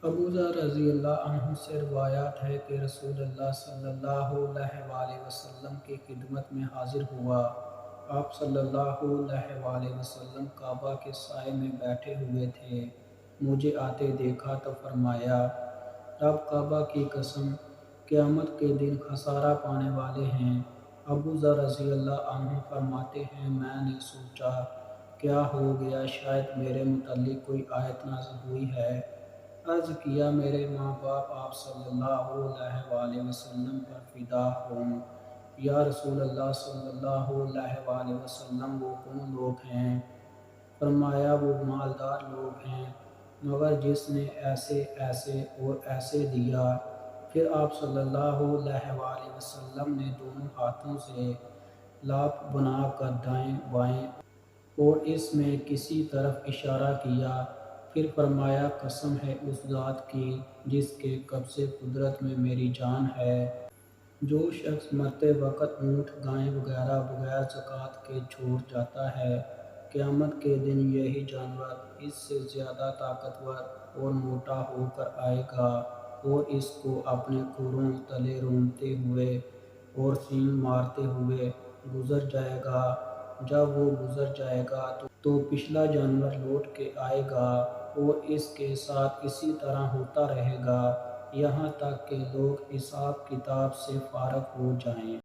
ابو ذر رضی اللہ عنہ سے روایت ہے کہ رسول اللہ صلی اللہ علیہ وآلہ وسلم کی خدمت میں حاضر ہوا۔ آپ صلی اللہ علیہ وآلہ وسلم کعبہ کے سائے میں بیٹھے ہوئے تھے۔ مجھے آتے دیکھا تو فرمایا، رب کعبہ کی قسم، قیامت کے دن خسارہ پانے والے ہیں۔ ابو ذر رضی اللہ عنہ فرماتے ہیں، میں نے سوچا کیا ہو گیا، شاید میرے متعلق کوئی آیت نازل ہوئی ہے۔ عرض کیا، میرے ماں باپ آپ صلی اللہ علیہ وآلہ وسلم پر فدا ہوں۔ یا رسول اللہ صلی اللہ علیہ وآلہ وسلم، وہ کون لوگ ہیں؟ فرمایا، وہ مالدار لوگ ہیں، مگر جس نے ایسے ایسے اور ایسے دیا۔ پھر آپ صلی اللہ علیہ وآلہ وسلم نے دونوں ہاتھوں سے لاپ بنا کر دائیں بائیں اور اس میں کسی طرف اشارہ کیا، پھر فرمایا، قسم ہے اس ذات کی جس کے قبضے قدرت میں میری جان ہے، جو شخص مرتے وقت اونٹ گائیں وغیرہ بغیر زکوٰۃ کے چھوڑ جاتا ہے، قیامت کے دن یہی جانور اس سے زیادہ طاقتور اور موٹا ہو کر آئے گا اور اس کو اپنے کھروں تلے رونتے ہوئے اور سینگ مارتے ہوئے گزر جائے گا۔ جب وہ گزر جائے گا تو پچھلا جانور لوٹ کے آئے گا اور اس کے ساتھ اسی طرح ہوتا رہے گا، یہاں تک کہ لوگ حساب کتاب سے فارغ ہو جائیں۔